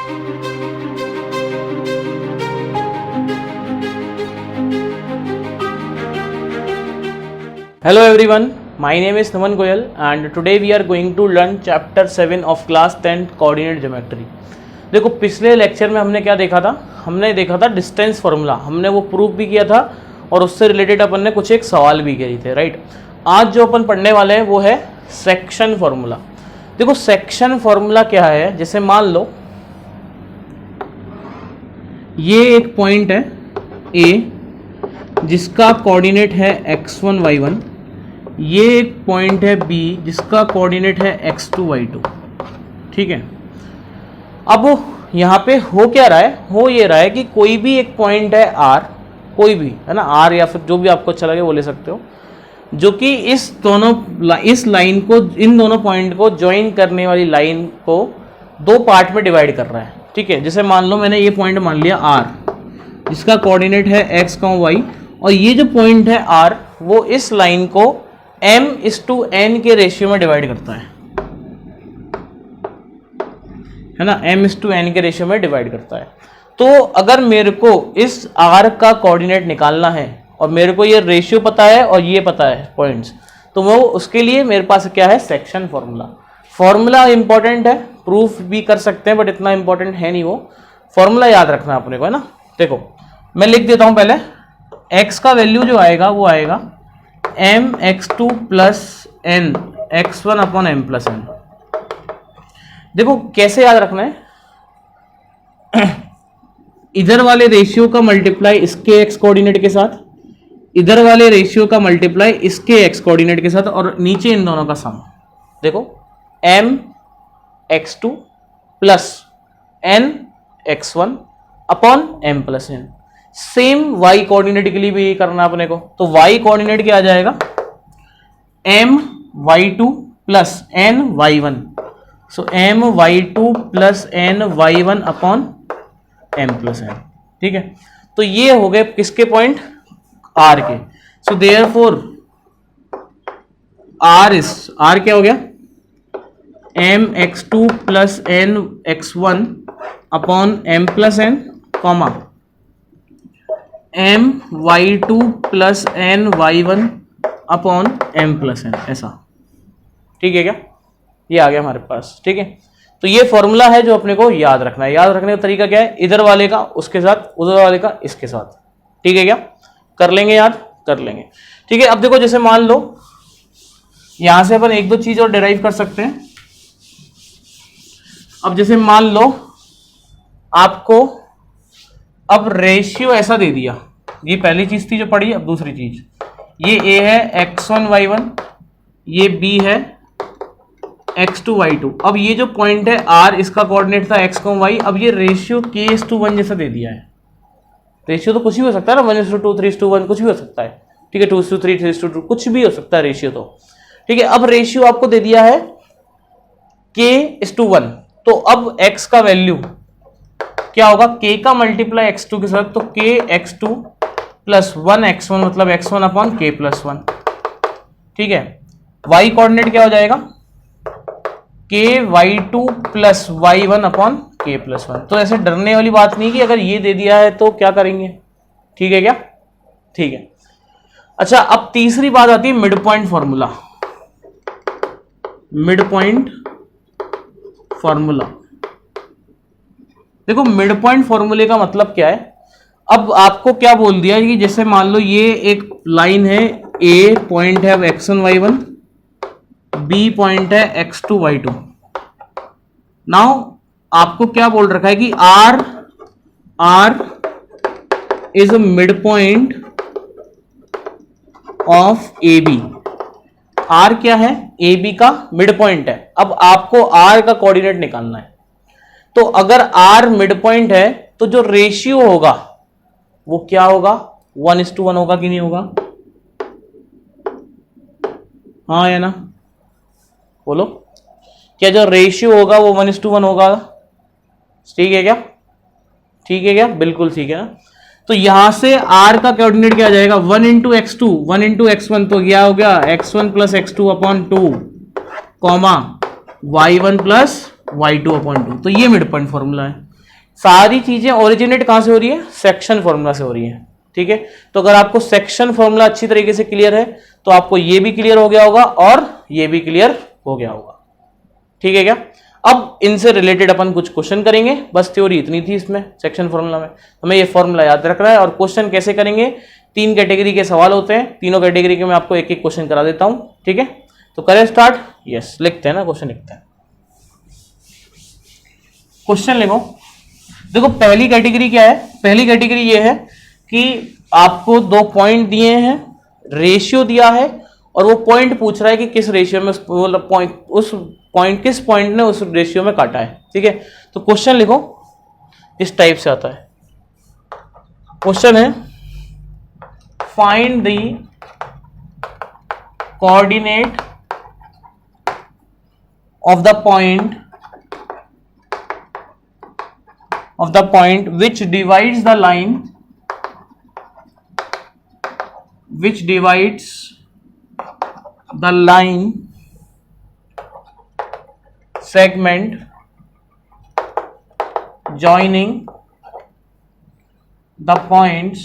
Hello everyone, my name is Naman Goyal and today we are going to learn chapter 7 of class 10 coordinate geometry। देखो पिछले lecture में हमने क्या देखा था, हमने देखा था डिस्टेंस फार्मूला, हमने वो प्रूफ भी किया था और उससे रिलेटेड अपन ने कुछ एक सवाल भी किए थे, राइट। आज जो अपन पढ़ने वाले हैं वो है सेक्शन फार्मूला। देखो सेक्शन फार्मूला क्या है, जैसे मान लो ये एक पॉइंट है ए जिसका कोऑर्डिनेट है x1 y1, ये एक पॉइंट है बी जिसका कोऑर्डिनेट है x2 y2, ठीक है। अब यहाँ पे हो क्या रहा है, हो ये रहा है कि कोई भी एक पॉइंट है r, कोई भी है ना, r या फिर जो भी आपको अच्छा लगे वो ले सकते हो, जो कि इस लाइन को, इन दोनों पॉइंट को ज्वाइन करने वाली लाइन को दो पार्ट में डिवाइड कर रहा है, ठीक है। जैसे मान लो मैंने ये पॉइंट मान लिया r जिसका कोऑर्डिनेट है x, y, और ये जो पॉइंट है r वो इस लाइन को m/n के रेशियो में डिवाइड करता है ना, m/n के रेशियो में डिवाइड करता है। तो अगर मेरे को इस r का कोऑर्डिनेट निकालना है और मेरे को ये रेशियो पता है और ये पता है पॉइंट्स, तो वो उसके लिए मेरे पास क्या है, सेक्शन फॉर्मूला। फॉर्मूला इंपॉर्टेंट है, प्रूफ भी कर सकते हैं बट इतना इंपॉर्टेंट है नहीं, वो फॉर्मूला याद रखना अपने को, है ना। देखो मैं लिख देता हूं पहले, x का वैल्यू जो आएगा वो आएगा mx2 plus n x1 upon m plus n। देखो कैसे याद रखना है, इधर वाले रेशियो का मल्टीप्लाई इसके x कोऑर्डिनेट के साथ, इधर वाले रेशियो का मल्टीप्लाई इसके x कोऑर्डिनेट के साथ, और नीचे इन दोनों का सम। देखो mx2 plus n x1 upon m plus n। Same y coordinate के लिए भी करना अपने को, तो y कोऑर्डिनेट क्या आ जाएगा, m y2 plus n y1, सो m y2 plus n y1 upon m plus n, ठीक है। तो ये हो गए किसके पॉइंट, r के। सो देयरफॉर r क्या हो गया, mx2 plus n x1 upon m plus n, comma my2 plus n y1 upon m plus n, ऐसा, ठीक है क्या, ये आ गया हमारे पास, ठीक है। तो ये फॉर्मूला है जो अपने को याद रखना है। याद रखने का तरीका क्या है, इधर वाले का उसके साथ, उधर वाले का इसके साथ, ठीक है क्या, कर लेंगे, याद कर लेंगे, ठीक है। अब देखो जैसे मान लो यहां से अपन एक दो चीज और डिराइव कर सकते हैं। अब जैसे मान लो आपको अब रेशियो ऐसा दे दिया, ये पहली चीज थी जो पढ़ी, अब दूसरी चीज, ये a है x1 y1, ये b है x2 y2। अब ये जो पॉइंट है r, इसका कोऑर्डिनेट था x, y, अब ये रेशियो k:1 जैसा दे दिया है। रेशियो तो कुछ भी हो सकता है ना, 1:2, 3:1, कुछ भी हो सकता है, ठीक है, 2:3, 3:2, कुछ भी हो सकता है रेशियो तो, ठीक है। अब रेशियो आपको दे दिया है k:1, तो अब x का वैल्यू क्या होगा, k का मल्टीप्लाई x2 के साथ, तो kx2 प्लस 1x1 मतलब x1 अपॉन k प्लस 1, ठीक है। y कोऑर्डिनेट क्या हो जाएगा, ky2 plus y1 upon k plus 1। तो ऐसे डरने वाली बात नहीं कि अगर ये दे दिया है तो क्या करेंगे, ठीक है क्या, ठीक है। अच्छा अब तीसरी बात आती है mid point formula. Mid point formula, देखो मिड पॉइंट फॉर्मूले का मतलब क्या है। अब आपको क्या बोल दिया कि जैसे मान लो ये एक लाइन है, ए पॉइंट है x1 y1, बी पॉइंट है x2 y2। नाउ आपको क्या बोल रखा है कि r is a mid point of A B. R क्या है, ए बी का मिड पॉइंट है। अब आपको आर का कोऑर्डिनेट निकालना है, तो अगर r मिड पॉइंट है तो जो रेशियो होगा वो क्या होगा, 1:1 होगा कि नहीं होगा, हाँ या ना, बोलो, क्या जो रेशियो होगा वो 1:1 होगा, ठीक है क्या, ठीक है क्या, बिल्कुल ठीक है ना। तो यहां से r का कोऑर्डिनेट क्या आ जाएगा, 1 इंटू x2, 1 इंटू x1, तो क्या हो गया x1 plus x2 upon 2, comma y1 plus y2 upon 2। तो ये मिड पॉइंट फॉर्मूला है। सारी चीजें ओरिजिनेट कहां से हो रही है, सेक्शन फॉर्मूला से हो रही है। ठीक है, तो अगर आपको सेक्शन फॉर्मूला अच्छी तरीके से क्लियर है तो आपको ये भी क्लियर हो गया होगा और ये भी क्लियर हो गया होगा। ठीक है क्या? अब इनसे रिलेटेड अपन कुछ क्वेश्चन करेंगे, बस थ्योरी इतनी थी इसमें सेक्शन फॉर्मूला में, हमें ये फॉर्मूला याद रखना है। और क्वेश्चन कैसे करेंगे, 3 कैटेगरी के सवाल होते हैं, तीनों कैटेगरी के मैं आपको एक एक क्वेश्चन करा देता हूं। ठीक है, तो करें स्टार्ट। यस, लिखते हैं ना, क्वेश्चन लिखते हैं। क्वेश्चन लिखो। देखो पहली कैटेगरी क्या है, पहली कैटेगरी ये है कि आपको 2 पॉइंट दिए हैं, रेशियो दिया है और वो पॉइंट पूछ रहा है कि किस रेशियो में किस पॉइंट ने उस रेशियो में काटा है। ठीक है, तो क्वेश्चन लिखो, इस टाइप से आता है। क्वेश्चन है find the coordinate of the point which divides the line segment joining the points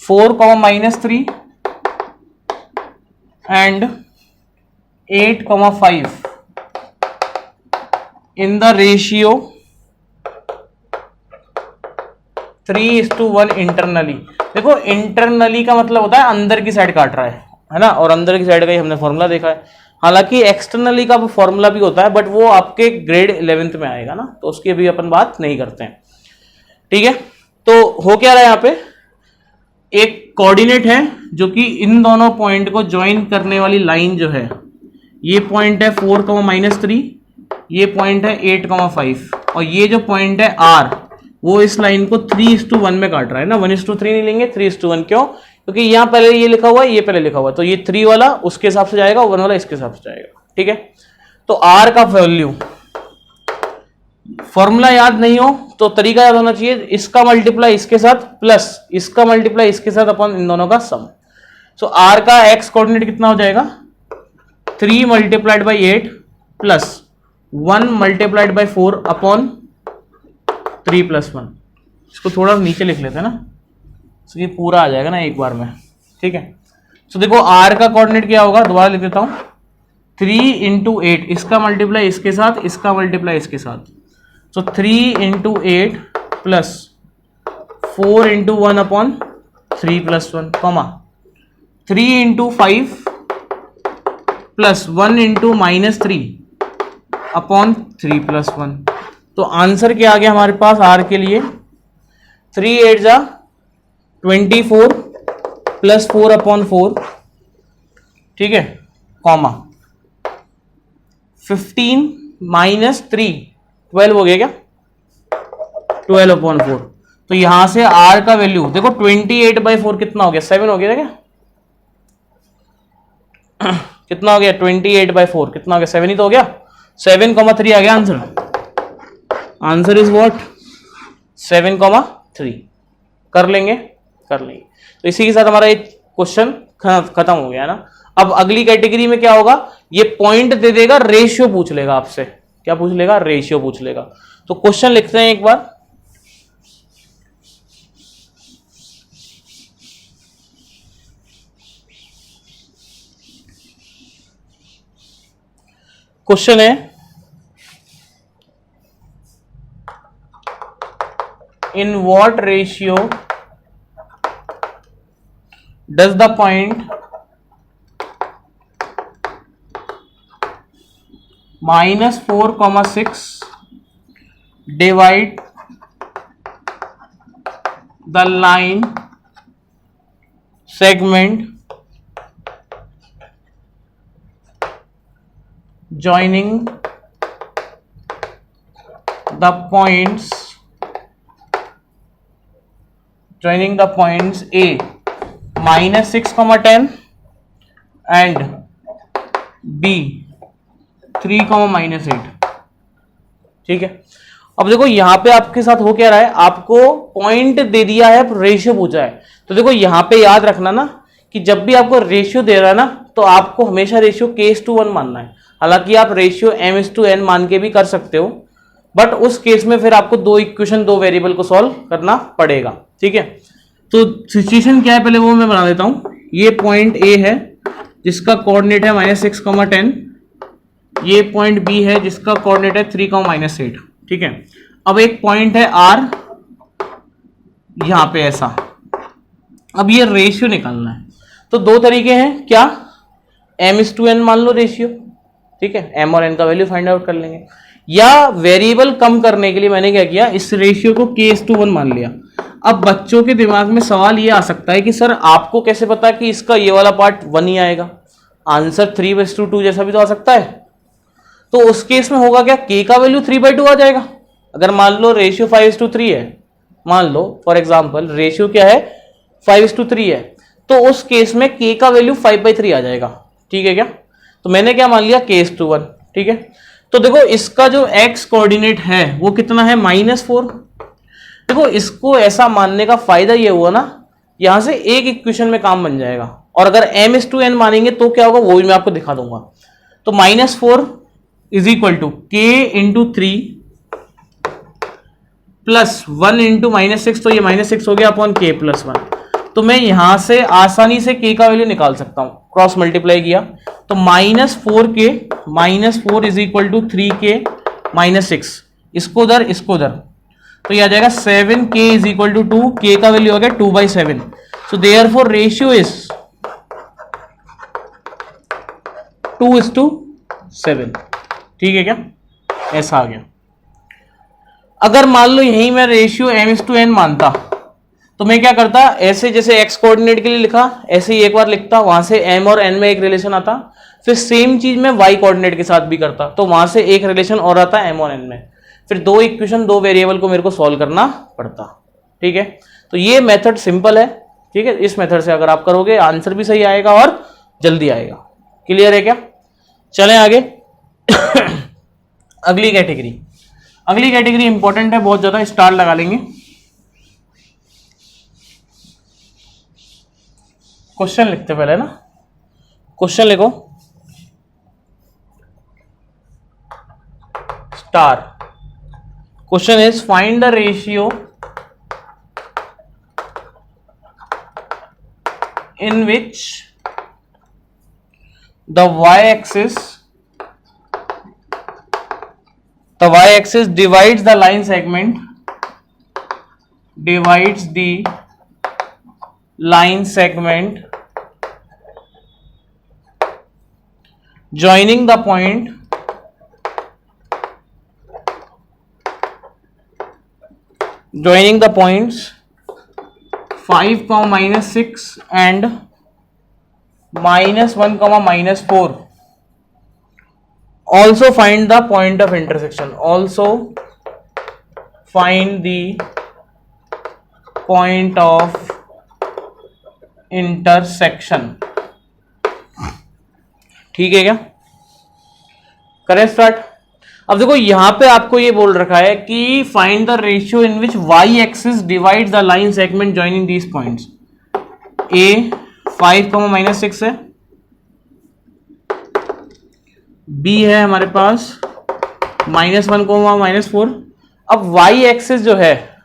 4, -3 and 8, 5 in the ratio 3:1 internally. देखो इंटरनली का मतलब होता है अंदर की साइड काट रहा है ना, और अंदर की साइड का ही हमने फॉर्मूला देखा है। हालांकि एक्सटर्नली का फॉर्मूला भी होता है बट वो आपके ग्रेड 11th में आएगा ना, तो उसकी अभी अपन बात नहीं करते हैं। ठीक है, तो हो क्या रहा है यहाँ पे, एक कोऑर्डिनेट है जो कि इन दोनों पॉइंट को ज्वाइन करने वाली लाइन जो है, ये पॉइंट है 4, -3, ये पॉइंट है 8, 5 और ये जो पॉइंट है R वो इस लाइन को 3:1 में काट रहा है ना। 1:3 नहीं लेंगे, 3:1। क्यों? क्योंकि यहां पहले ये लिखा हुआ है, ये पहले लिखा हुआ है, तो ये 3 वाला उसके हिसाब से जाएगा, 1 वाला इसके हिसाब से जाएगा। ठीक है, तो R का वैल्यू, फॉर्मूला याद नहीं हो तो तरीका याद होना चाहिए, इसका मल्टीप्लाई इसके साथ प्लस इसका मल्टीप्लाई इसके साथ अपन इन दोनों का सम। सो R का x कोऑर्डिनेट कितना हो जाएगा, 3 × 8 प्लस 1 × 4 अपॉन 3 + 1। इसको थोड़ा नीचे लिख लेते हैं ना, तो ये पूरा आ जाएगा ना एक बार में। ठीक है, तो देखो R का कोऑर्डिनेट क्या होगा, दोबारा लिख देता हूं, 3 × 8, इसका मल्टीप्लाई इसके साथ, इसका मल्टीप्लाई इसके साथ, तो 3 × 8 plus 4 × 1 upon 3 + 1, comma 3 × 5 plus 1 × -3 upon 3 + 1। तो आंसर क्या आ गया हमारे पास R के लिए, 3 8 जा 24 प्लस 4 अपॉन 4, ठीक है, कॉमा 15 -3 12 हो गया क्या, 12 अपॉन 4। तो यहां से R का वैल्यू देखो 28/4 कितना हो गया, 7 हो गया क्या, कितना हो गया 28/4 कितना हो गया, 7 ही तो हो गया, 7,3 आ गया आंसर। Answer is what, 7,3। कर लेंगे। तो इसी के साथ हमारा एक क्वेश्चन खत्म हो गया ना। अब अगली कैटेगरी में क्या होगा, ये पॉइंट दे देगा, रेशियो पूछ लेगा आपसे। क्या पूछ लेगा, रेशियो पूछ लेगा। तो क्वेश्चन लिखते हैं एक बार। क्वेश्चन है, in what ratio does the point -4,6 divide the line segment joining the points A -6,10 and B 3,-8। ठीक है, अब देखो यहां पे आपके साथ हो क्या रहा है, आपको पॉइंट दे दिया है, रेशियो पूछा है। तो देखो यहां पे याद रखना ना कि जब भी आपको रेशियो दे रहा है ना, तो आपको हमेशा रेशियो K:1 मानना है। हालांकि आप रेशियो M:n मान के भी कर सकते हो, बट उस केस में फिर आपको दो इक्वेशन, दो वेरिएबल को सॉल्व करना पड़ेगा, ठीक है। तो सिचुएशन क्या है पहले वो मैं बना देता हूं। ये पॉइंट ए है जिसका कोऑर्डिनेट है -6, 10। ये पॉइंट बी है जिसका कोऑर्डिनेट है 3, -8, ठीक है। अब एक पॉइंट है आर यहां पे ऐसा। अब ये रेशियो निकालना है, तो दो तरीके हैं, क्या, m/n मान लो रेशियो, ठीक है, m और n का वैल्यू फाइंड आउट कर लेंगे, या वेरिएबल कम करने के लिए मैंने क्या किया, इस रेशियो को k/1 मान लिया। अब बच्चों के दिमाग में सवाल ये आ सकता है कि सर आपको कैसे पता कि इसका ये वाला पार्ट 1 ही आएगा, आंसर 3/2 जैसा भी तो आ सकता है। तो उस केस में होगा क्या, k का वैल्यू 3/2 आ जाएगा। अगर मान लो रेशियो 5/3 है, मान लो फॉर एग्जांपल रेशियो क्या है 5/3 है, तो उस केस में k का वैल्यू 5/3 आ जाएगा, ठीक है क्या। तो मैंने क्या मान लिया, k/1, ठीक है। तो देखो इसका जो x कोऑर्डिनेट है वो कितना है, -4। देखो इसको ऐसा मानने का फायदा ये हुआ ना, यहां से एक इक्वेशन में काम बन जाएगा। और अगर m/n मानेंगे तो क्या होगा वो भी मैं आपको दिखा दूंगा। तो -4 = k/3 प्लस 1 × -6, तो ये -6 हो गया अपॉन k+1। तो मैं यहां से आसानी से k का वैल्यू निकाल सकता हूं, क्रॉस मल्टीप्लाई किया तो -4k -4 = 3k -6, इसको उधर इसको उधर, तो ये आ जाएगा 7k = 2, k का वैल्यू हो गया 2/7। सो देयरफॉर रेशियो इज 2:7, ठीक है क्या, ऐसा आ गया। अगर मान लो यही मैं रेशियो m/n मानता तो मैं क्या करता, ऐसे जैसे x कोऑर्डिनेट के लिए लिखा ऐसे ही एक बार लिखता, वहां से m और n में एक रिलेशन आता, फिर सेम चीज मैं y कोऑर्डिनेट के साथ भी करता, तो वहां से एक रिलेशन और आता m और n में, फिर दो इक्वेशन दो वेरिएबल को मेरे को सॉल्व करना पड़ता, ठीक है। तो ये मेथड सिंपल है, ठीक है। इस मेथड से अगर आप करोगे आंसर भी सही आएगा और जल्दी आएगा। क्लियर है क्या, चलें आगे। अगली कैटेगरी इंपॉर्टेंट है बहुत ज्यादा, स्टार लगा लेंगे। क्वेश्चन लिखते पहले ना, क्वेश्चन लिखो, star. Question is find the ratio in which the y-axis divides the line segment, joining the points 5, -6 and -1, -4. Also find the point of intersection. ठीक है क्या, करें स्टार्ट। अब देखो यहां पे आपको ये बोल रखा है कि find the ratio in which y axis divide the line segment joining these points. a 5, -6 है, b है हमारे पास -1, -4। अब y एक्सिस जो है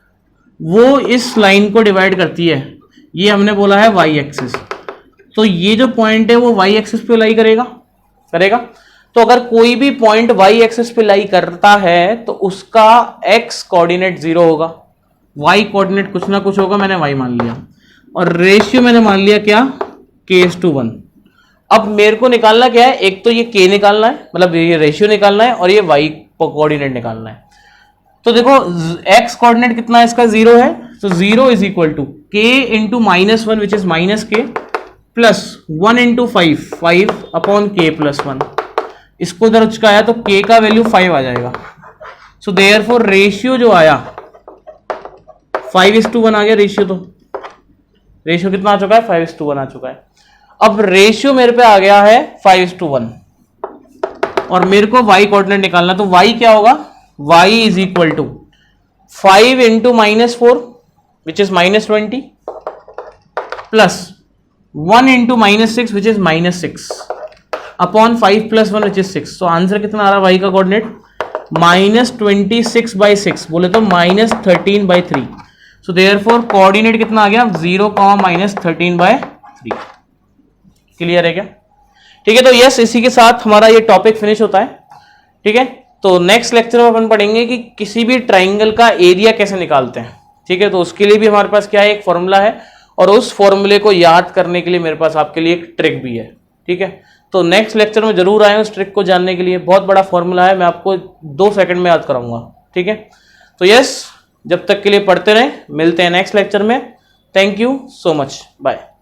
वो इस लाइन को डिवाइड करती है, ये हमने बोला है y एक्सिस, तो ये जो पॉइंट है वो y एक्सिस पे लाई करेगा। तो अगर कोई भी पॉइंट y एक्सिस पे लाई करता है तो उसका x कोऑर्डिनेट 0 होगा, y कोऑर्डिनेट कुछ ना कुछ होगा, मैंने y मान लिया, और रेशियो मैंने मान लिया क्या, k/1। अब मेरे को निकालना क्या है, एक तो ये k निकालना है, मतलब ये रेशियो निकालना है, और ये y कोऑर्डिनेट निकालना है। तो देखो x कोऑर्डिनेट कितना है इसका, 0 है, तो 0 = k × -1 which is -k plus 1 × 5 upon k+1। इसको उधर उचकाया तो k का वैल्यू 5 आ जाएगा। सो देयरफॉर रेशियो जो आया 5:1 आ गया रेशियो, तो रेशियो कितना आ चुका है, 5:1 आ चुका है। अब रेशियो मेरे पे आ गया है 5:1 और मेरे को y कोऑर्डिनेट निकालना, तो y क्या होगा, y = 5 × -4 which is -20 plus 1 × -6 which is -6 upon 5 + 1 which is 6। तो आंसर कितना आ रहा है y का कोऑर्डिनेट, -26/6 बोले तो -13/3। सो देयरफॉर कोऑर्डिनेट कितना आ गया 0, -13/3। क्लियर है क्या? ठीक है, तो यस इसी के साथ हमारा ये टॉपिक फिनिश होता है। ठीक है, तो नेक्स्ट लेक्चर में अपन पढ़ेंगे कि किसी भी ट्राइंगल का एरिया कैसे निकालते हैं। ठीक है, तो उसके लिए भी हमारे पास क्या है, एक फॉर्मूला है, और उस फॉर्मूले को याद करने के लिए मेरे पास आपके लिए एक ट्रिक भी है। ठीक है, तो नेक्स्ट लेक्चर में जरूर आए उस ट्रिक को जानने के लिए। बहुत बड़ा फॉर्मूला है, मैं आपको 2 सेकंड में याद कराऊंगा। ठीक है, तो यस जब तक के लिए पढ़ते रहें, मिलते हैं नेक्स्ट लेक्चर में। Thank you so much, bye.